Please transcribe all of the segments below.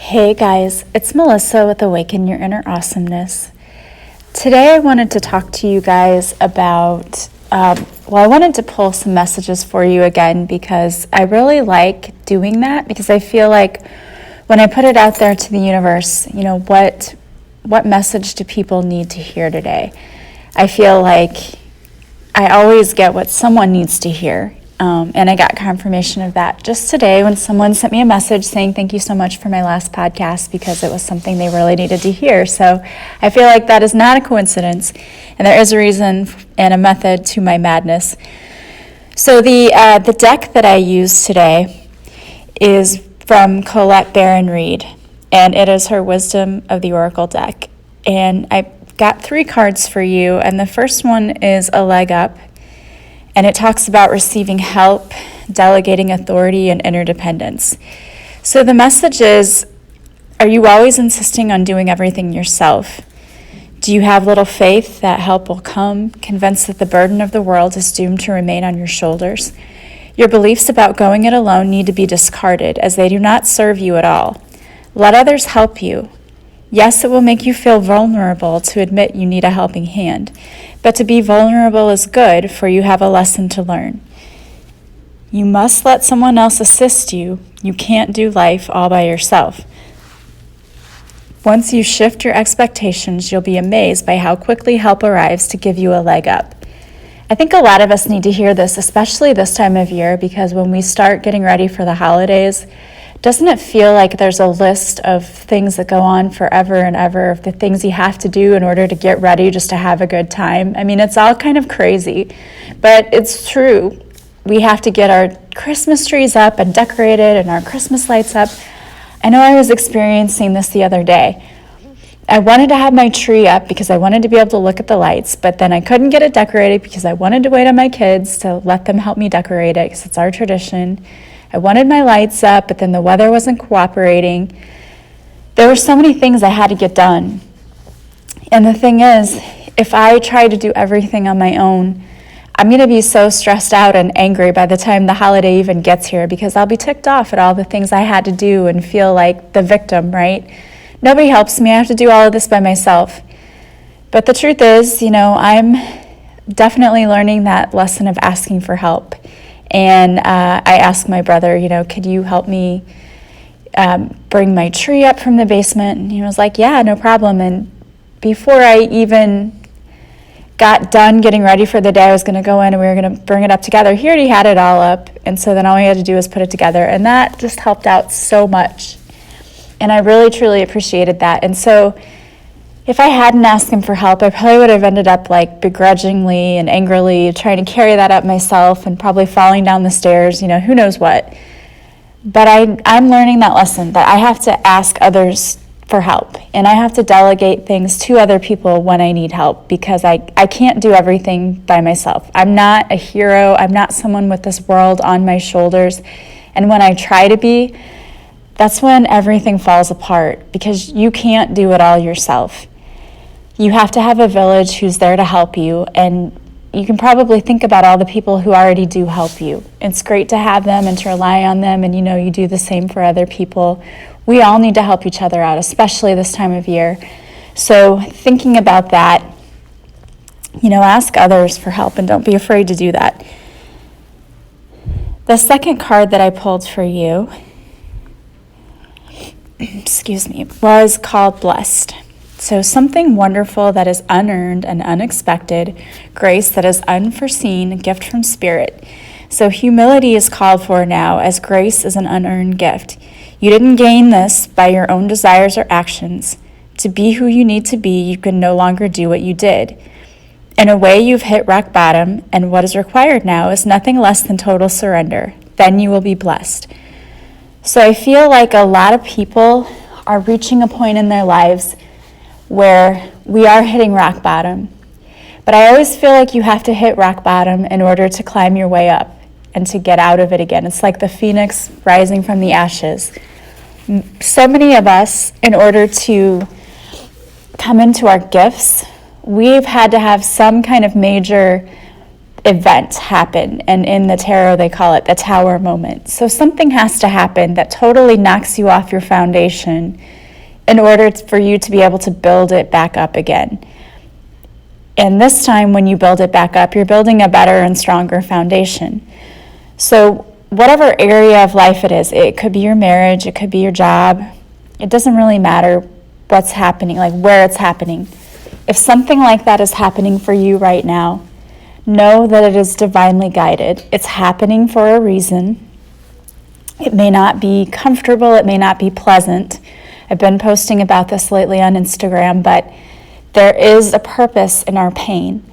Hey guys, it's Melissa with Awaken Your Inner Awesomeness. Today I wanted to talk to you guys about, I wanted to pull some messages for you again because I really like doing that because I feel like when I put it out there to the universe, what message do people need to hear today? I feel like I always get what someone needs to hear. And I got confirmation of that just today when someone sent me a message saying thank you so much for my last podcast because it was something they really needed to hear. So I feel like that is not a coincidence, and there is a reason and a method to my madness. So the deck that I use today is from Colette Baron Reed, and it is her Wisdom of the Oracle deck. And I got 3 cards for you, and the first one is a leg up. And it talks about receiving help, delegating authority, and interdependence. So the message is, are you always insisting on doing everything yourself? Do you have little faith that help will come, convinced that the burden of the world is doomed to remain on your shoulders? Your beliefs about going it alone need to be discarded, as they do not serve you at all. Let others help you. Yes, it will make you feel vulnerable to admit you need a helping hand. But to be vulnerable is good, for you have a lesson to learn. You must let someone else assist you. You can't do life all by yourself. Once you shift your expectations, you'll be amazed by how quickly help arrives to give you a leg up. I think a lot of us need to hear this, especially this time of year, because when we start getting ready for the holidays, doesn't it feel like there's a list of things that go on forever and ever of the things you have to do in order to get ready just to have a good time? I mean, it's all kind of crazy, but it's true. We have to get our Christmas trees up and decorated and our Christmas lights up. I know I was experiencing this the other day. I wanted to have my tree up because I wanted to be able to look at the lights, but then I couldn't get it decorated because I wanted to wait on my kids to let them help me decorate it because it's our tradition. I wanted my lights up, but then the weather wasn't cooperating. There were so many things I had to get done. And the thing is, if I try to do everything on my own, I'm going to be so stressed out and angry by the time the holiday even gets here because I'll be ticked off at all the things I had to do and feel like the victim, right? Nobody helps me. I have to do all of this by myself. But the truth is, I'm definitely learning that lesson of asking for help. And I asked my brother, could you help me bring my tree up from the basement? And he was like, yeah, no problem. And before I even got done getting ready for the day, I was going to go in and we were going to bring it up together. He already had it all up. And so then all we had to do was put it together. And that just helped out so much. And I really, truly appreciated that. And so if I hadn't asked him for help, I probably would have ended up begrudgingly and angrily trying to carry that up myself and probably falling down the stairs, who knows what. But I'm learning that lesson, that I have to ask others for help and I have to delegate things to other people when I need help because I can't do everything by myself. I'm not a hero. I'm not someone with this world on my shoulders. And when I try to be, that's when everything falls apart because you can't do it all yourself. You have to have a village who's there to help you, and you can probably think about all the people who already do help you. It's great to have them and to rely on them, and you do the same for other people. We all need to help each other out, especially this time of year. So thinking about that, ask others for help and don't be afraid to do that. The second card that I pulled for you, was called Blessed. So something wonderful that is unearned and unexpected, grace that is unforeseen, a gift from Spirit. So humility is called for now, as grace is an unearned gift. You didn't gain this by your own desires or actions. To be who you need to be, you can no longer do what you did. In a way, you've hit rock bottom, and what is required now is nothing less than total surrender. Then you will be blessed. So I feel like a lot of people are reaching a point in their lives where we are hitting rock bottom. But I always feel like you have to hit rock bottom in order to climb your way up and to get out of it again. It's like the phoenix rising from the ashes. So many of us, in order to come into our gifts, we've had to have some kind of major event happen, and in the tarot they call it the tower moment. So something has to happen that totally knocks you off your foundation in order for you to be able to build it back up again. And this time when you build it back up, you're building a better and stronger foundation. So whatever area of life it is, it could be your marriage, it could be your job, it doesn't really matter what's happening, like where it's happening. If something like that is happening for you right now, know that it is divinely guided. It's happening for a reason. It may not be comfortable, it may not be pleasant. I've been posting about this lately on Instagram, but there is a purpose in our pain.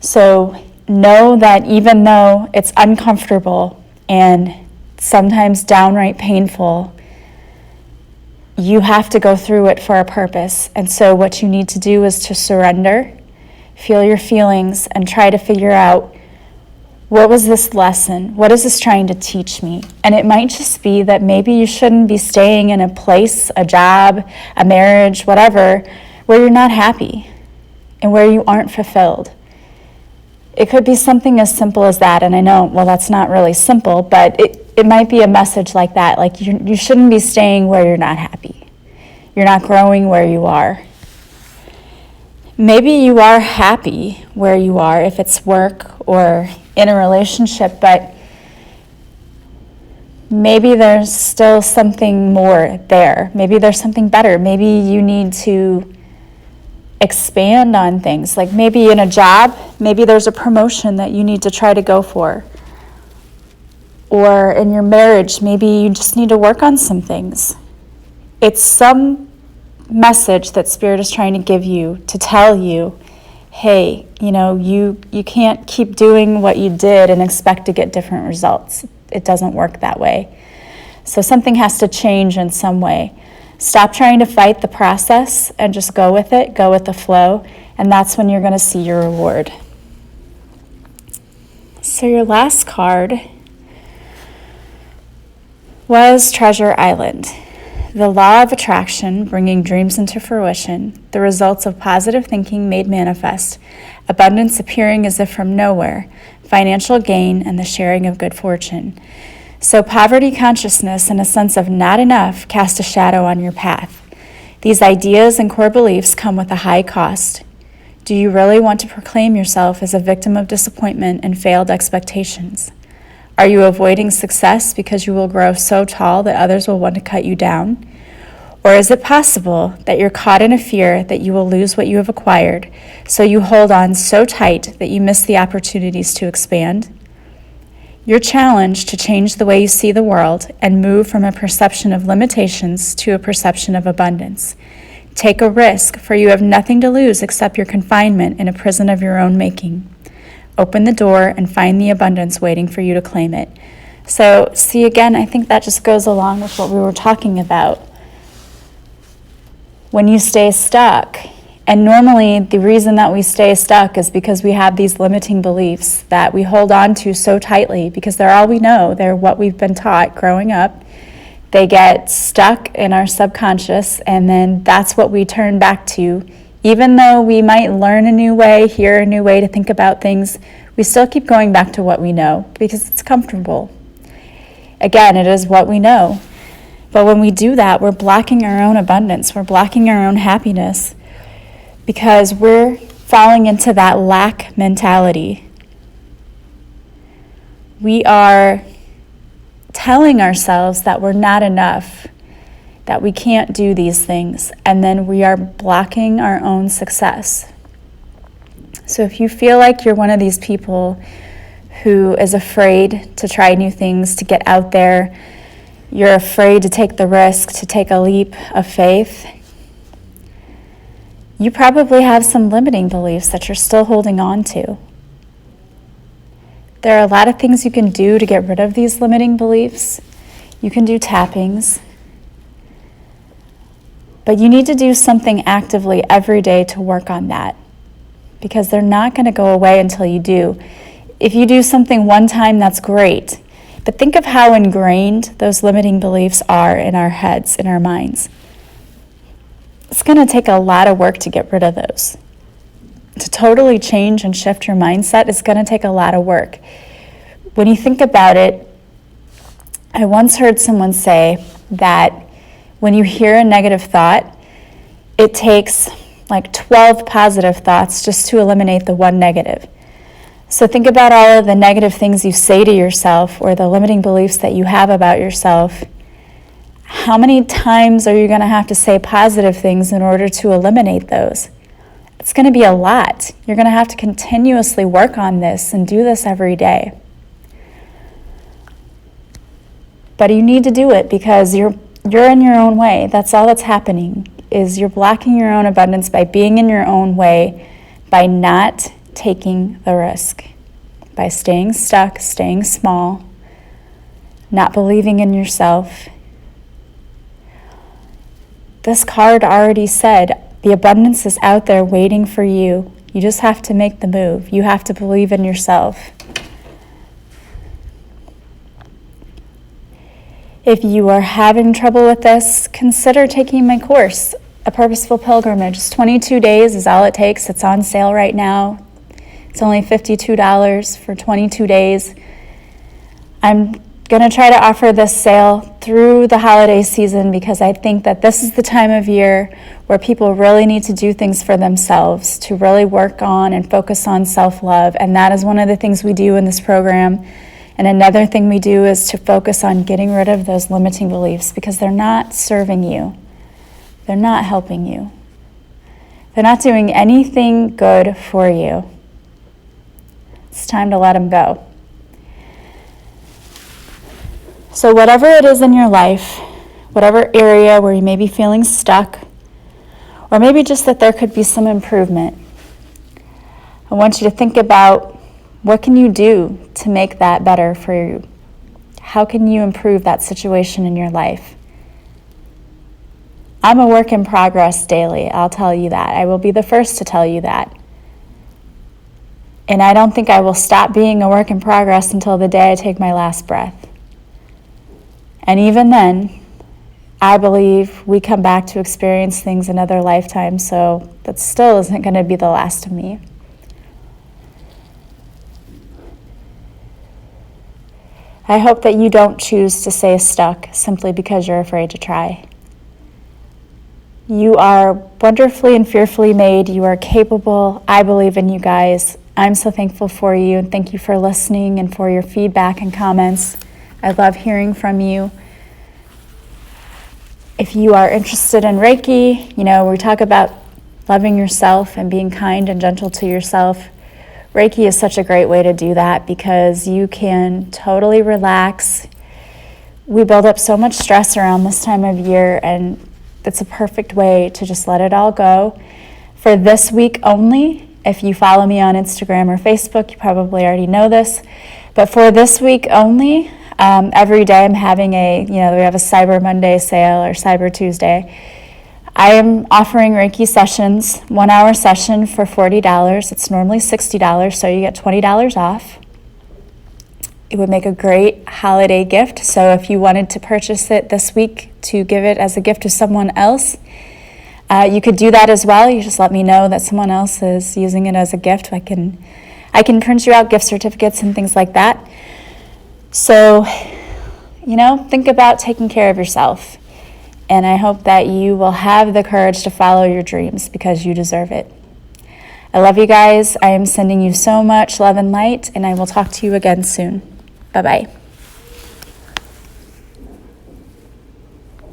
So know that even though it's uncomfortable and sometimes downright painful, you have to go through it for a purpose. And so what you need to do is to surrender, feel your feelings, and try to figure out, what was this lesson? What is this trying to teach me? And it might just be that maybe you shouldn't be staying in a place, a job, a marriage, whatever, where you're not happy and where you aren't fulfilled. It could be something as simple as that, and I know, well, that's not really simple, but it might be a message like that, like you shouldn't be staying where you're not happy. You're not growing where you are. Maybe you are happy where you are, if it's work or in a relationship, but maybe there's still something more there. Maybe there's something better. Maybe you need to expand on things. Like maybe in a job, maybe there's a promotion that you need to try to go for. Or in your marriage, maybe you just need to work on some things. It's some message that Spirit is trying to give you to tell you, hey, you can't keep doing what you did and expect to get different results. It doesn't work that way. So something has to change in some way. Stop trying to fight the process and just go with it, go with the flow, and that's when you're going to see your reward. So your last card was Treasure Island. The law of attraction, bringing dreams into fruition, the results of positive thinking made manifest, abundance appearing as if from nowhere, financial gain, and the sharing of good fortune. So poverty consciousness and a sense of not enough cast a shadow on your path. These ideas and core beliefs come with a high cost. Do you really want to proclaim yourself as a victim of disappointment and failed expectations? Are you avoiding success because you will grow so tall that others will want to cut you down? Or is it possible that you're caught in a fear that you will lose what you have acquired, so you hold on so tight that you miss the opportunities to expand? You're challenged to change the way you see the world and move from a perception of limitations to a perception of abundance. Take a risk, for you have nothing to lose except your confinement in a prison of your own making. Open the door and find the abundance waiting for you to claim it. So, see, again, I think that just goes along with what we were talking about. When you stay stuck, and normally the reason that we stay stuck is because we have these limiting beliefs that we hold on to so tightly because they're all we know. They're what we've been taught growing up. They get stuck in our subconscious, and then that's what we turn back to. Even though we might learn a new way, hear a new way to think about things, we still keep going back to what we know because it's comfortable. Again, it is what we know. But when we do that, we're blocking our own abundance. We're blocking our own happiness because we're falling into that lack mentality. We are telling ourselves that we're not enough, that we can't do these things, and then we are blocking our own success. So if you feel like you're one of these people who is afraid to try new things, to get out there, you're afraid to take the risk, to take a leap of faith, you probably have some limiting beliefs that you're still holding on to. There are a lot of things you can do to get rid of these limiting beliefs. You can do tappings. But you need to do something actively every day to work on that, because they're not going to go away until you do. If you do something one time, that's great. But think of how ingrained those limiting beliefs are in our heads, in our minds. It's going to take a lot of work to get rid of those. to totally change and shift your mindset is going to take a lot of work. When you think about it, I once heard someone say that when you hear a negative thought, it takes like 12 positive thoughts just to eliminate the one negative. So think about all of the negative things you say to yourself or the limiting beliefs that you have about yourself. How many times are you going to have to say positive things in order to eliminate those? It's going to be a lot. You're going to have to continuously work on this and do this every day. But you need to do it because you're in your own way. That's all that's happening, is you're blocking your own abundance by being in your own way, by not taking the risk, by staying stuck, staying small, not believing in yourself. This card already said the abundance is out there waiting for you. You just have to make the move. You have to believe in yourself. If you are having trouble with this, consider taking my course, A Purposeful Pilgrimage. It's 22 days is all it takes. It's on sale right now. It's only $52 for 22 days. I'm going to try to offer this sale through the holiday season because I think that this is the time of year where people really need to do things for themselves, to really work on and focus on self-love. And that is one of the things we do in this program. And another thing we do is to focus on getting rid of those limiting beliefs because they're not serving you. They're not helping you. They're not doing anything good for you. It's time to let them go. So whatever it is in your life, whatever area where you may be feeling stuck, or maybe just that there could be some improvement, I want you to think about what can you do to make that better for you? How can you improve that situation in your life? I'm a work in progress daily, I'll tell you that. I will be the first to tell you that. And I don't think I will stop being a work in progress until the day I take my last breath. And even then, I believe we come back to experience things in other lifetimes, so that still isn't going to be the last of me. I hope that you don't choose to stay stuck simply because you're afraid to try. You are wonderfully and fearfully made. You are capable. I believe in you guys. I'm so thankful for you, and thank you for listening and for your feedback and comments. I love hearing from you. If you are interested in Reiki, we talk about loving yourself and being kind and gentle to yourself. Reiki is such a great way to do that because you can totally relax. We build up so much stress around this time of year, and it's a perfect way to just let it all go. For this week only, if you follow me on Instagram or Facebook, you probably already know this, but for this week only, every day I'm having we have a Cyber Monday sale or Cyber Tuesday. I am offering Reiki sessions, 1 hour session for $40. It's normally $60, so you get $20 off. It would make a great holiday gift. So if you wanted to purchase it this week to give it as a gift to someone else, you could do that as well. You just let me know that someone else is using it as a gift. I can print you out gift certificates and things like that. So, think about taking care of yourself. And I hope that you will have the courage to follow your dreams because you deserve it. I love you guys. I am sending you so much love and light, and I will talk to you again soon. Bye-bye.